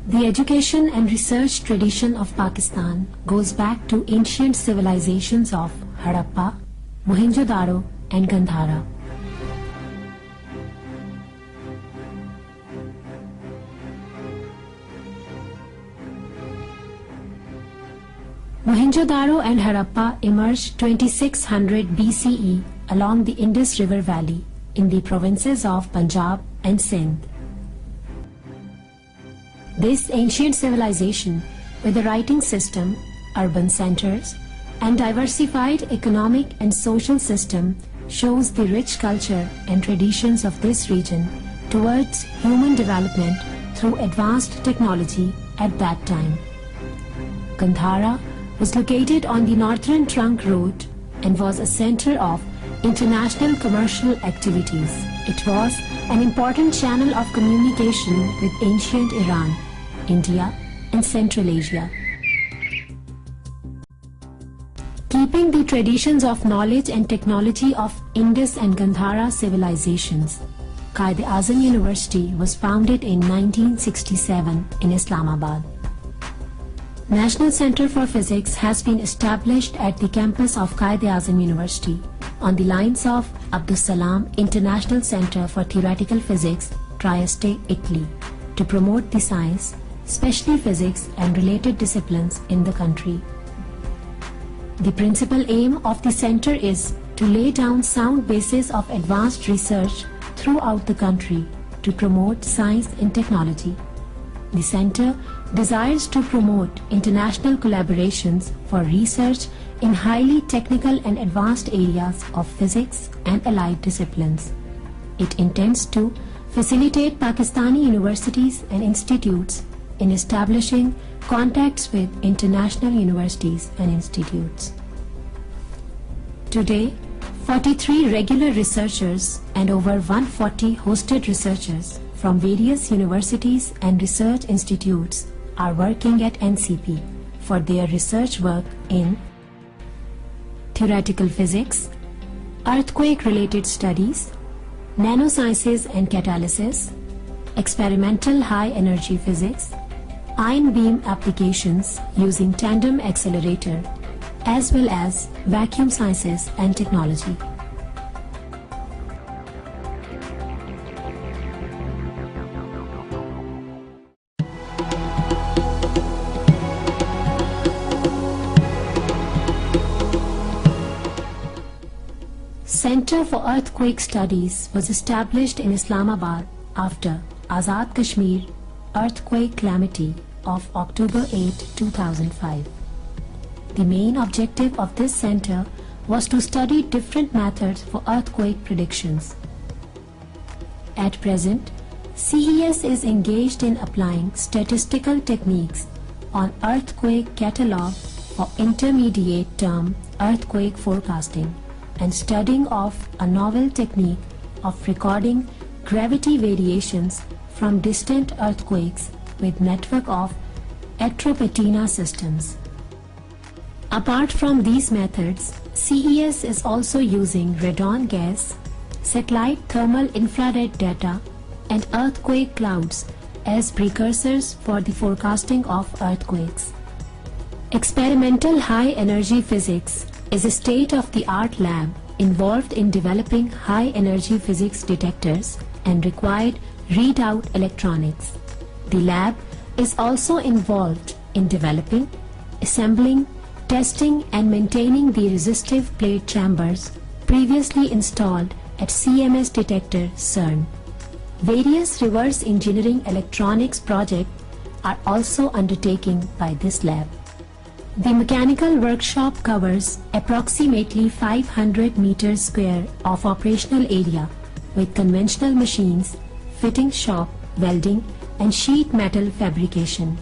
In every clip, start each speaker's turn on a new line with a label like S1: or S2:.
S1: The education and research tradition of Pakistan goes back to ancient civilizations of Harappa, Mohenjo-daro and Gandhara. Mohenjo-daro and Harappa emerged 2600 BCE along the Indus River Valley in the provinces of Punjab and Sindh. This ancient civilization, with a writing system, urban centers, and diversified economic and social system, shows the rich culture and traditions of this region towards human development through advanced technology at that time. Gandhara was located on the Northern Trunk Road and was a center of international commercial activities. It was an important channel of communication with ancient Iran, India and Central Asia. Keeping the traditions of knowledge and technology of Indus and Gandhara civilizations, Quaid-e-Azam University was founded in 1967 in Islamabad. National Center for Physics has been established at the campus of Quaid-e-Azam University on the lines of Abdus Salam International Center for Theoretical Physics, Trieste, Italy, to promote the science, especially physics and related disciplines in the country. The principal aim of the center is to lay down sound basis of advanced research throughout the country to promote science and technology. The center desires to promote international collaborations for research in highly technical and advanced areas of physics and allied disciplines. It intends to facilitate Pakistani universities and institutes in establishing contacts with international universities and institutes. Today, 43 regular researchers and over 140 hosted researchers from various universities and research institutes are working at NCP for their research work in theoretical physics, earthquake-related studies, nanosciences and catalysis, experimental high-energy physics, ion beam applications using tandem accelerator, as well as vacuum sciences and technology. Center for Earthquake Studies was established in Islamabad after Azad Kashmir earthquake calamity of October 8, 2005. The main objective of this center was to study different methods for earthquake predictions. At present, CES is engaged in applying statistical techniques on earthquake catalog for intermediate term earthquake forecasting and studying of a novel technique of recording gravity variations from distant earthquakes with network of Atropatena systems. Apart from these methods, CES is also using radon gas, satellite thermal infrared data, and earthquake clouds as precursors for the forecasting of earthquakes. Experimental high-energy physics is a state-of-the-art lab involved in developing high-energy physics detectors and required readout electronics. The lab is also involved in developing, assembling, testing and maintaining the resistive plate chambers previously installed at CMS detector CERN. Various reverse engineering electronics projects are also undertaken by this lab. The mechanical workshop covers approximately 500 meters square of operational area with conventional machines, fitting shop, welding and sheet metal fabrication.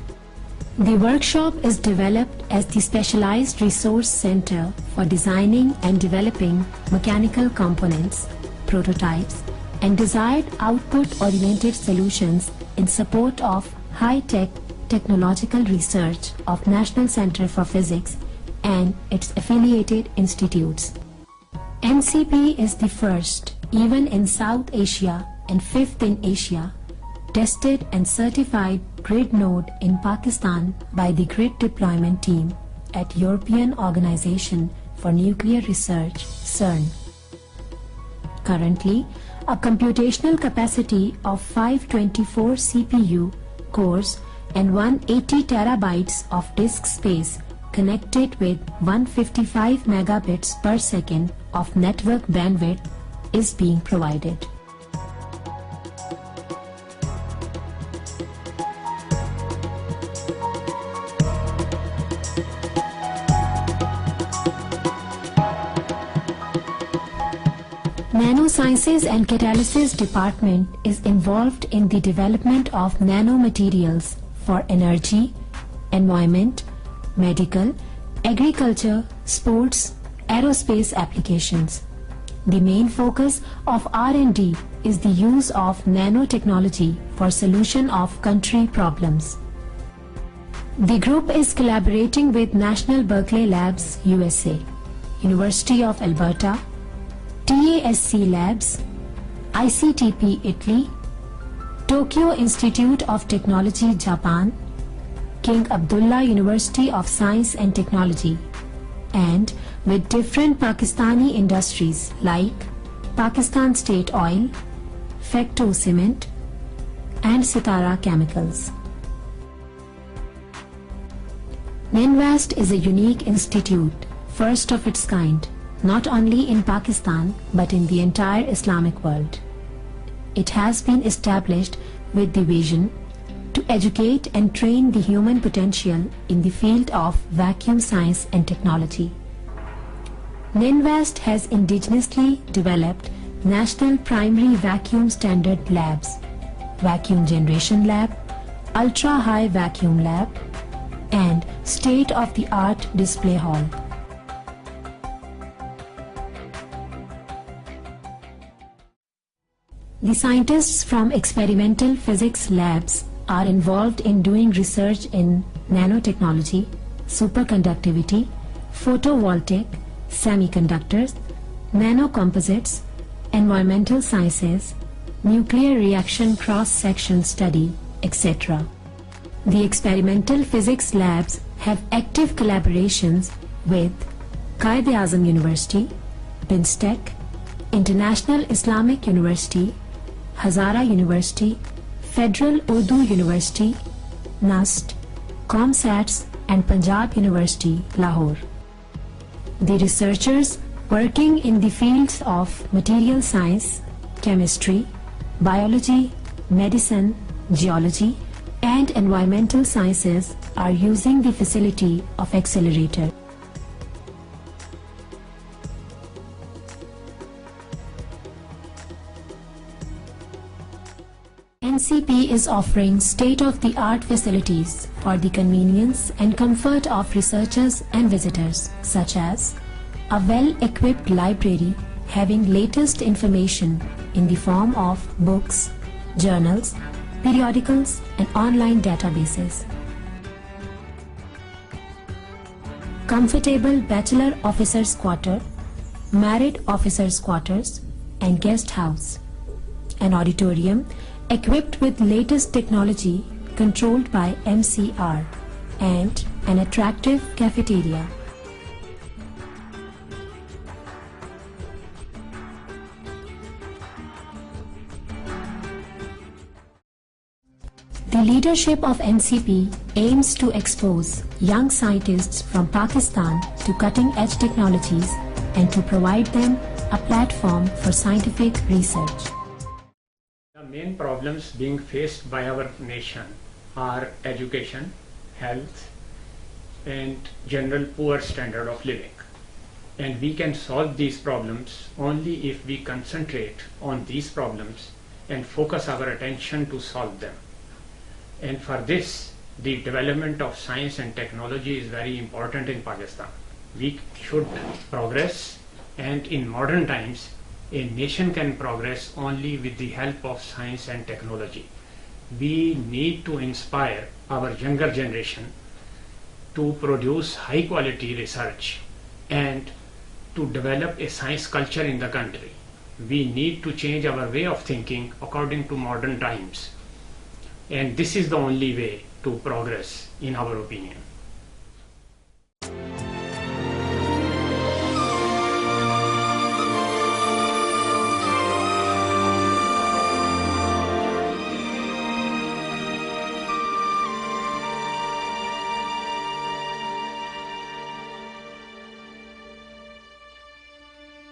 S1: The workshop is developed as the specialized resource center for designing and developing mechanical components, prototypes and desired output-oriented solutions in support of high-tech technological research of National Center for Physics and its affiliated institutes. NCP is the first, even in South Asia and fifth in Asia, tested and certified grid node in Pakistan by the Grid Deployment Team at European Organization for Nuclear Research, CERN. Currently, a computational capacity of 524 CPU cores and 180 terabytes of disk space connected with 155 megabits per second of network bandwidth is being provided. Nanosciences and Catalysis Department is involved in the development of nanomaterials for energy, environment, medical, agriculture, sports, aerospace applications. The main focus of R&D is the use of nanotechnology for solution of country problems. The group is collaborating with National Berkeley Labs, USA, University of Alberta, TASC Labs, ICTP Italy, Tokyo Institute of Technology Japan, King Abdullah University of Science and Technology, and with different Pakistani industries like Pakistan State Oil, Fecto Cement, and Sitara Chemicals. NINVAST is a unique institute, first of its kind, not only in Pakistan but in the entire Islamic world. It has been established with the vision to educate and train the human potential in the field of vacuum science and technology. NINVAST has indigenously developed National Primary Vacuum Standard Labs, Vacuum Generation Lab, Ultra High Vacuum Lab, and state-of-the-art display hall. The scientists from experimental physics labs are involved in doing research in nanotechnology, superconductivity, photovoltaic, semiconductors, nanocomposites, environmental sciences, nuclear reaction cross-section study, etc. The experimental physics labs have active collaborations with Quaid-e-Azam University, BIMSTEC, International Islamic University, Hazara University, Federal Urdu University, NUST, ComSats, and Punjab University, Lahore. The researchers working in the fields of material science, chemistry, biology, medicine, geology, and environmental sciences are using the facility of accelerator. NCP is offering state-of-the-art facilities for the convenience and comfort of researchers and visitors, such as a well-equipped library having latest information in the form of books, journals, periodicals, and online databases. Comfortable bachelor officers' quarter, married officers' quarters, and guest house. An auditorium equipped with latest technology controlled by MCR, and an attractive cafeteria. The leadership of NCP aims to expose young scientists from Pakistan to cutting-edge technologies and to provide them a platform for scientific research.
S2: The main problems being faced by our nation are education, health, and general poor standard of living. And we can solve these problems only if we concentrate on these problems and focus our attention to solve them. And for this, the development of science and technology is very important in Pakistan. We should progress, and in modern times, a nation can progress only with the help of science and technology. We need to inspire our younger generation to produce high quality research and to develop a science culture in the country. We need to change our way of thinking according to modern times. And this is the only way to progress, in our opinion.